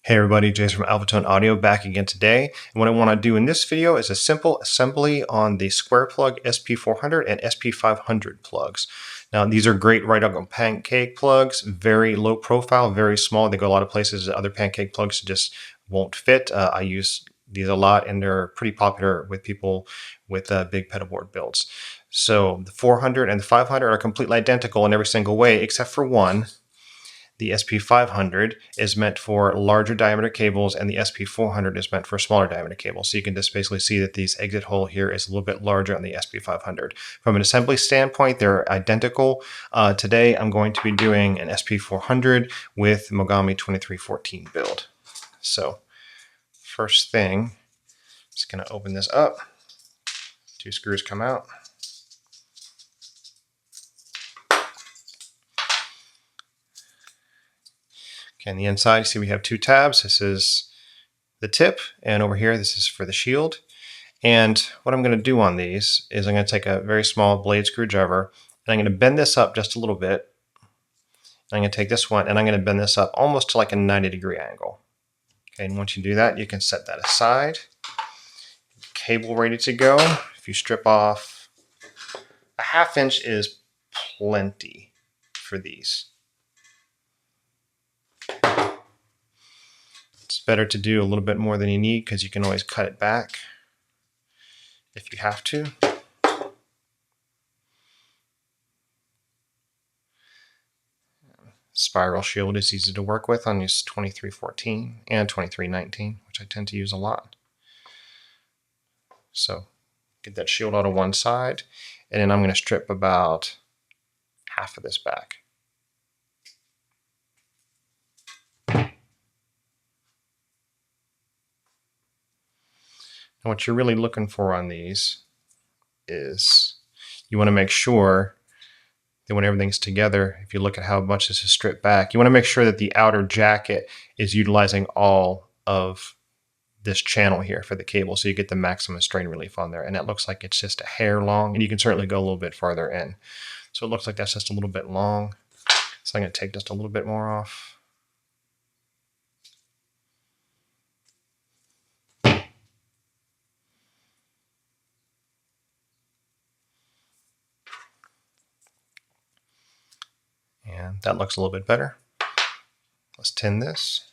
Hey everybody, Jason from Alphatone Audio back again today. And what I want to do in this video is a simple assembly on the Squareplug SP400 and SP500 plugs. Now these are great right-angle pancake plugs, very low profile, very small. They go a lot of places that other pancake plugs just won't fit. I use these a lot and they're pretty popular with people with big pedalboard builds. So the 400 and the 500 are completely identical in every single way except for one. The SP500 is meant for larger diameter cables and the SP400 is meant for smaller diameter cables. So you can just basically see that this exit hole here is a little bit larger on the SP500. From an assembly standpoint, they're identical. Today I'm going to be doing an SP400 with Mogami 2314 build. So first thing, just going to open this up. Two screws come out. Okay, on the inside, you see we have two tabs. This is the tip, and over here, this is for the shield. And what I'm going to do on these is I'm going to take a very small blade screwdriver, and I'm going to bend this up just a little bit. I'm going to take this one, and I'm going to bend this up almost to like a 90-degree angle. Okay, and once you do that, you can set that aside. Cable ready to go. If you strip off, a 1/2 inch is plenty for these. It's better to do a little bit more than you need because you can always cut it back if you have to. Spiral shield is easy to work with on these 2314 and 2319, which I tend to use a lot. So get that shield out of one side, and then I'm going to strip about half of this back. And what you're really looking for on these is you want to make sure that when everything's together, if you look at how much this is stripped back, you want to make sure that the outer jacket is utilizing all of this channel here for the cable, so you get the maximum strain relief on there. And that looks like it's just a hair long, and you can certainly go a little bit farther in. So it looks like that's just a little bit long. So I'm going to take just a little bit more off. And that looks a little bit better. Let's tin this.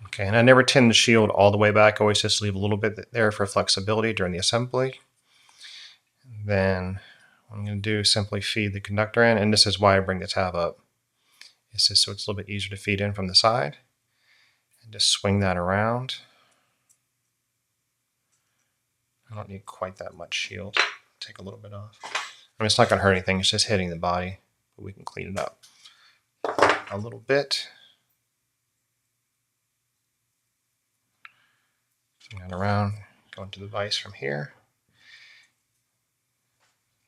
Okay, and I never tin the shield all the way back. I always just leave a little bit there for flexibility during the assembly. Then what I'm going to do is simply feed the conductor in, and this is why I bring the tab up. It's just so it's a little bit easier to feed in from the side. And just swing that around. I don't need quite that much shield. Take a little bit off. I mean, it's not going to hurt anything. It's just hitting the body, but we can clean it up a little bit. Swing that around, go into the vise from here.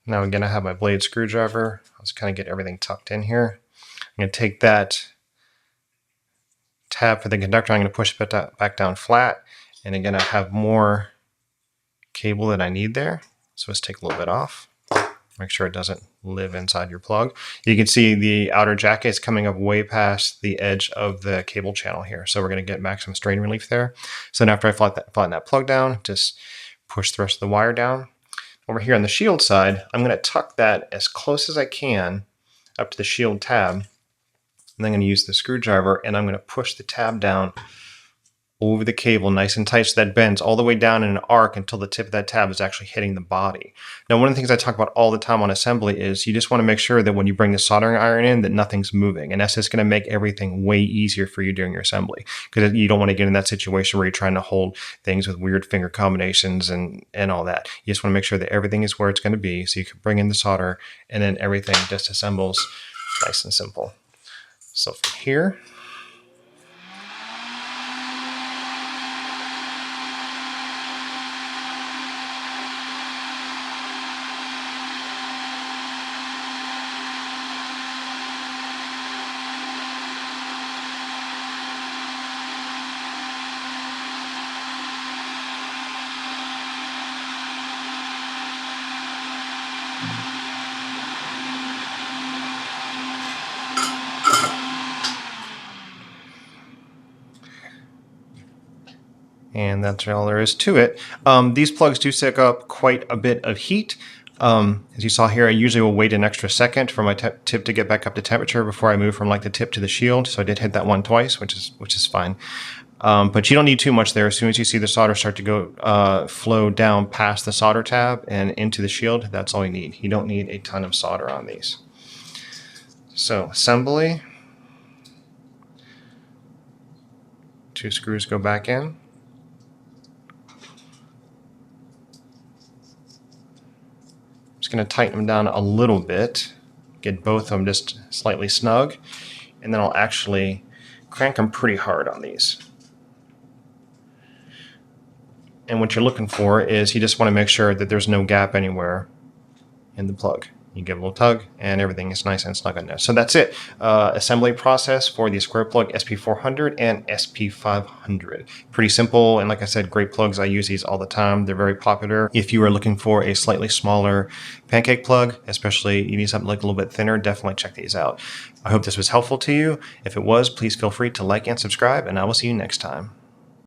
Now again, I have my blade screwdriver. Let's kind of get everything tucked in here. I'm going to take that tab for the conductor. I'm going to push it back down flat. And again, I have more cable that I need there. So let's take a little bit off. Make sure it doesn't live inside your plug. You can see the outer jacket is coming up way past the edge of the cable channel here. So we're going to get maximum strain relief there. So then after I flatten that plug down, just push the rest of the wire down. Over here on the shield side, I'm going to tuck that as close as I can up to the shield tab. And I'm going to use the screwdriver and I'm going to push the tab down over the cable nice and tight so that bends all the way down in an arc until the tip of that tab is actually hitting the body. Now, one of the things I talk about all the time on assembly is you just want to make sure that when you bring the soldering iron in that nothing's moving, and that's just going to make everything way easier for you during your assembly, because you don't want to get in that situation where you're trying to hold things with weird finger combinations and all that. You just want to make sure that everything is where it's going to be so you can bring in the solder and then everything just assembles nice and simple. So from here, And that's all there is to it. These plugs do suck up quite a bit of heat. As you saw here, I usually will wait an extra second for my tip to get back up to temperature before I move from like the tip to the shield. So I did hit that one twice, which is fine. But you don't need too much there. As soon as you see the solder start to go flow down past the solder tab and into the shield, that's all you need. You don't need a ton of solder on these. So assembly, 2 screws go back in. Just going to tighten them down a little bit, get both of them just slightly snug, and then I'll actually crank them pretty hard on these. And what you're looking for is you just want to make sure that there's no gap anywhere in the plug. You give a little tug and everything is nice and snug in there. So that's it. Assembly process for the Squareplug SP400 and SP500. Pretty simple, and like I said, great plugs. I use these all the time. They're very popular. If you are looking for a slightly smaller pancake plug, especially you need something like a little bit thinner, definitely check these out. I hope this was helpful to you. If it was, please feel free to like and subscribe, and I will see you next time.